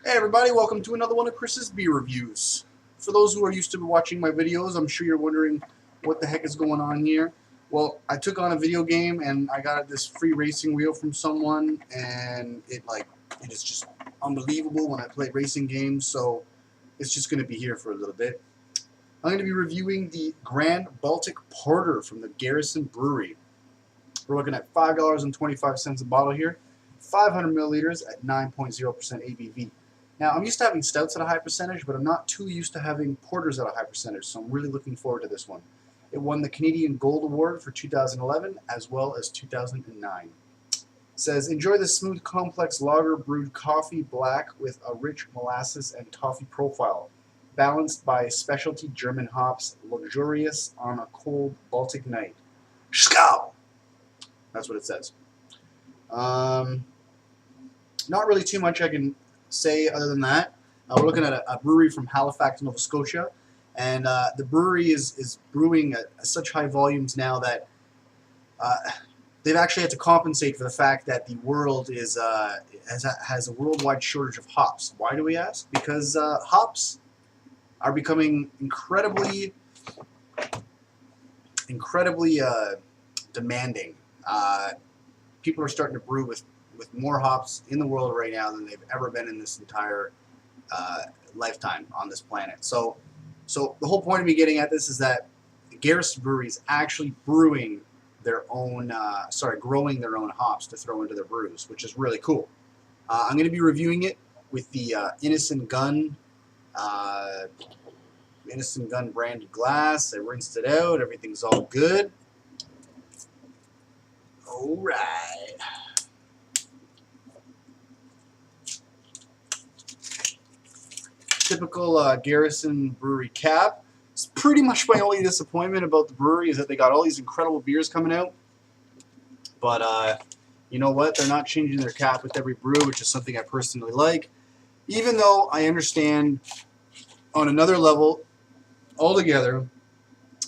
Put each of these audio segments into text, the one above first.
Hey everybody, welcome to another one of Chris's beer reviews. For those who are used to watching my videos, I'm sure you're wondering what the heck is going on here. Well, I took on a video game and I got this free racing wheel from someone, and it is just unbelievable when I play racing games, so it's just going to be here for a little bit. I'm going to be reviewing the Grand Baltic Porter from the Garrison Brewery. We're looking at $5.25 a bottle here, 500 milliliters at 9.0% ABV. Now, I'm used to having stouts at a high percentage, but I'm not too used to having porters at a high percentage, so I'm really looking forward to this one. It won the Canadian Gold Award for 2011 as well as 2009. It says, enjoy the smooth, complex lager brewed coffee black with a rich molasses and toffee profile, balanced by specialty German hops, luxurious on a cold Baltic night. Skål! That's what it says. Not really too much I can say other than that. We're looking at a brewery from Halifax, Nova Scotia, and the brewery is brewing at such high volumes now that they've actually had to compensate for the fact that the world has a worldwide shortage of hops. Why do we ask? Because hops are becoming incredibly demanding. People are starting to brew with more hops in the world right now than they've ever been in this entire lifetime on this planet. So the whole point of me getting at this is that Garrison Brewery is actually brewing their own, growing their own hops to throw into their brews, which is really cool. I'm going to be reviewing it with the Innocent Gun branded glass. I rinsed it out. Everything's all good. All right. Typical Garrison Brewery cap. It's pretty much my only disappointment about the brewery is that they got all these incredible beers coming out, but you know what? They're not changing their cap with every brew, which is something I personally like. Even though I understand on another level altogether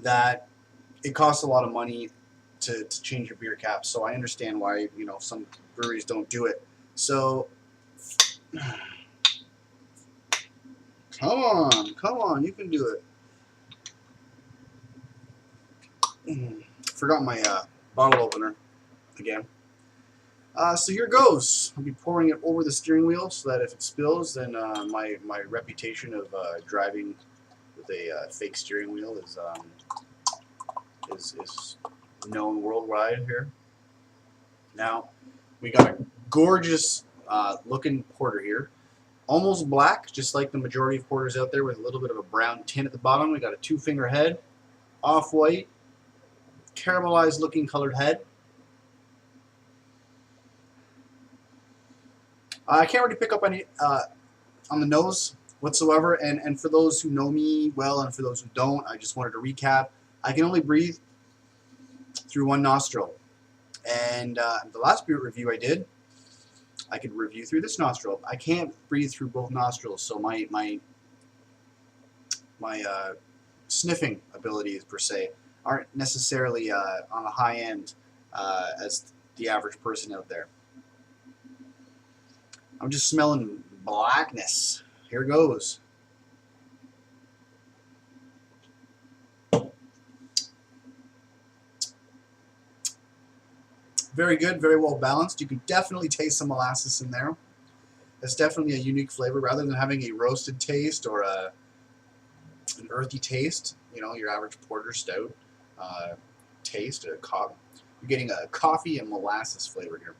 that it costs a lot of money to change your beer cap, so I understand why some breweries don't do it. So. Come on, you can do it. Forgot my bottle opener again. So here goes. I'll be pouring it over the steering wheel so that if it spills, then my reputation of driving with a fake steering wheel is known worldwide here. Now, we got a gorgeous looking porter here. Almost black, just like the majority of porters out there, with a little bit of a brown tint at the bottom. We got a two-finger head, off-white, caramelized looking colored head. I can't really pick up any on the nose whatsoever, and for those who know me well and for those who don't, I just wanted to recap. I can only breathe through one nostril, and the last beer review I did, I could review through this nostril. I can't breathe through both nostrils, so my sniffing abilities per se aren't necessarily on the high end as the average person out there. I'm just smelling blackness. Here goes. Very good, very well balanced. You can definitely taste some molasses in there. It's definitely a unique flavor rather than having a roasted taste or an earthy taste. Your average porter stout taste. You're getting a coffee and molasses flavor here.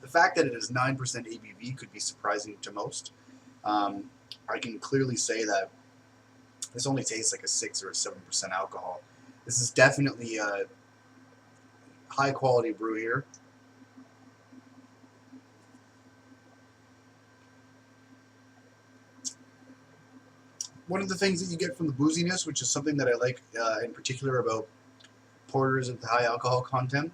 The fact that it is 9% ABV could be surprising to most. I can clearly say that this only tastes like a 6 or a 7% alcohol. This is definitely a high quality brew here. One of the things that you get from the booziness, which is something that I like in particular about porters with high alcohol content,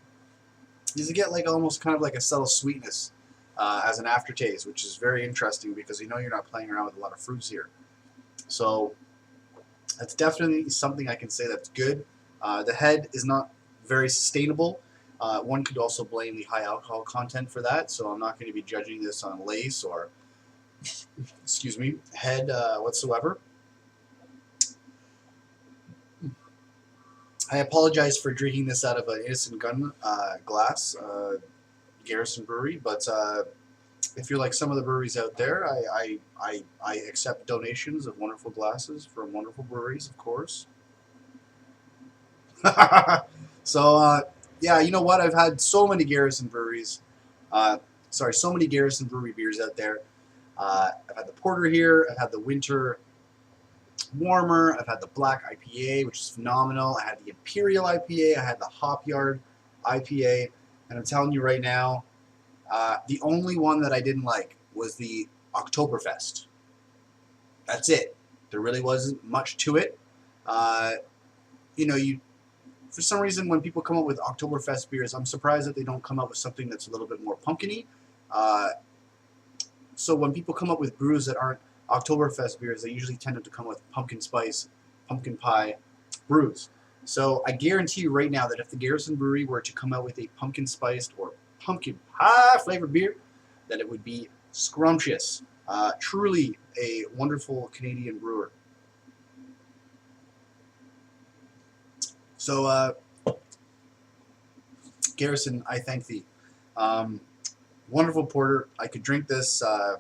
is you get almost kind of like a subtle sweetness as an aftertaste, which is very interesting because you're not playing around with a lot of fruits here. So that's definitely something I can say that's good. The head is not very sustainable. One could also blame the high alcohol content for that, so I'm not going to be judging this on lace or, excuse me, head whatsoever. I apologize for drinking this out of an innocent gun glass, Garrison Brewery, but if you're like some of the breweries out there, I accept donations of wonderful glasses from wonderful breweries, of course. So, yeah, you know what? I've had so many Garrison breweries. So many Garrison Brewery beers out there. I've had the Porter here. I've had the Winter Warmer. I've had the Black IPA, which is phenomenal. I had the Imperial IPA. I had the Hop Yard IPA. And I'm telling you right now, the only one that I didn't like was the Oktoberfest. That's it. There really wasn't much to it. You know, for some reason, when people come up with Oktoberfest beers, I'm surprised that they don't come up with something that's a little bit more pumpkin-y. So when people come up with brews that aren't Oktoberfest beers, they usually tend to come with pumpkin spice, pumpkin pie brews. So I guarantee you right now that if the Garrison Brewery were to come out with a pumpkin spiced or pumpkin pie flavored beer, that it would be scrumptious. Truly a wonderful Canadian brewer. So, Garrison, I thank thee. Wonderful porter. I could drink this. I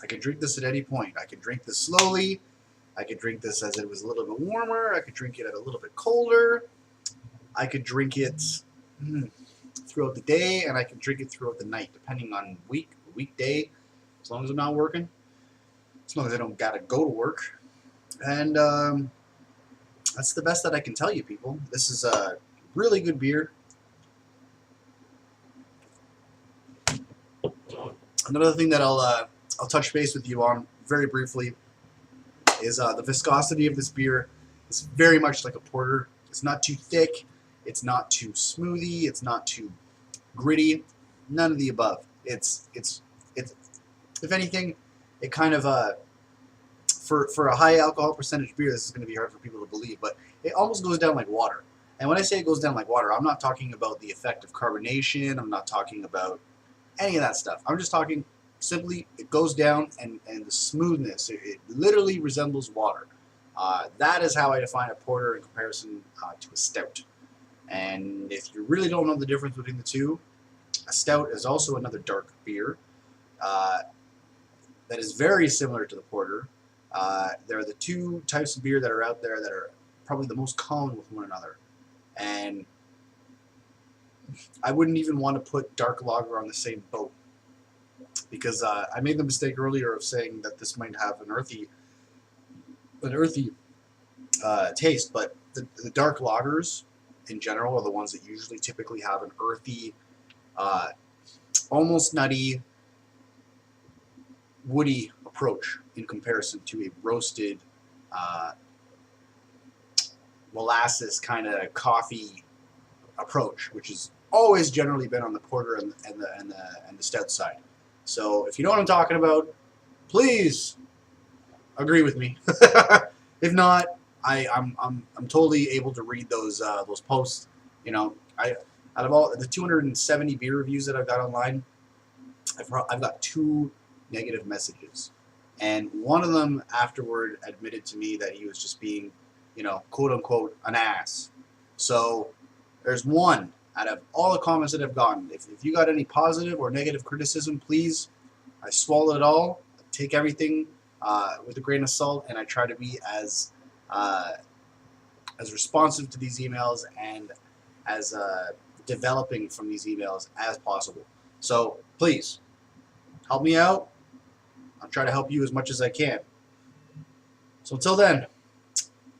could drink this at any point. I could drink this slowly. I could drink this as it was a little bit warmer. I could drink it at a little bit colder. I could drink it throughout the day, and I could drink it throughout the night, depending on weekday, as long as I'm not working, as long as I don't gotta go to work. And that's the best that I can tell you, people. This is a really good beer. Another thing that I'll touch base with you on very briefly is the viscosity of this beer. It's very much like a porter. It's not too thick. It's not too smoothie. It's not too gritty. None of the above. It's if anything, it kind of for a high alcohol percentage beer, this is going to be hard for people to believe, but it almost goes down like water. And when I say it goes down like water, I'm not talking about the effect of carbonation. I'm not talking about any of that stuff. I'm just talking simply it goes down, and the smoothness. It literally resembles water. That is how I define a porter in comparison to a stout. And if you really don't know the difference between the two, a stout is also another dark beer that is very similar to the porter. There are the two types of beer that are out there that are probably the most common with one another. And I wouldn't even want to put dark lager on the same boat, because I made the mistake earlier of saying that this might have an earthy taste, but the dark lagers in general are the ones that usually typically have an earthy, almost nutty, woody approach in comparison to a roasted molasses kind of coffee approach, which has always generally been on the porter and the stout side. So if you know what I'm talking about, please agree with me. If not, I'm totally able to read those posts. You know, out of all the 270 beer reviews that I've got online, I've got 2 negative messages, and one of them afterward admitted to me that he was just being, you know, quote unquote, an ass. So there's one out of all the comments that I've gotten. If you got any positive or negative criticism, please, I swallow it all. I take everything with a grain of salt, and I try to be as responsive to these emails and as developing from these emails as possible. So please help me out. I'll try to help you as much as I can. So until then,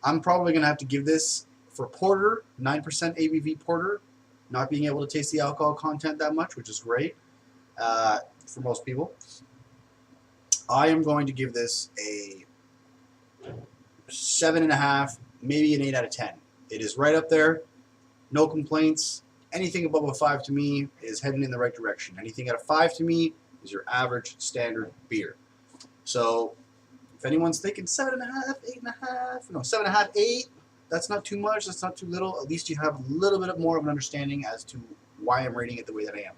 I'm probably going to have to give this, for porter, 9% ABV porter, not being able to taste the alcohol content that much, which is great for most people. I am going to give this a 7.5, maybe an 8 out of 10. It is right up there. No complaints. Anything above a 5 to me is heading in the right direction. Anything at a 5 to me is your average standard beer. So if anyone's thinking 7.5, 8.5, no, 7.5, 8, that's not too much, that's not too little. At least you have a little bit more of an understanding as to why I'm rating it the way that I am.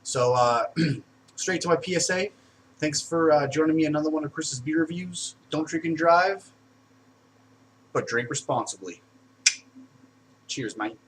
So straight to my PSA. Thanks for joining me another one of Chris's beer reviews. Don't drink and drive, but drink responsibly. Cheers, mate.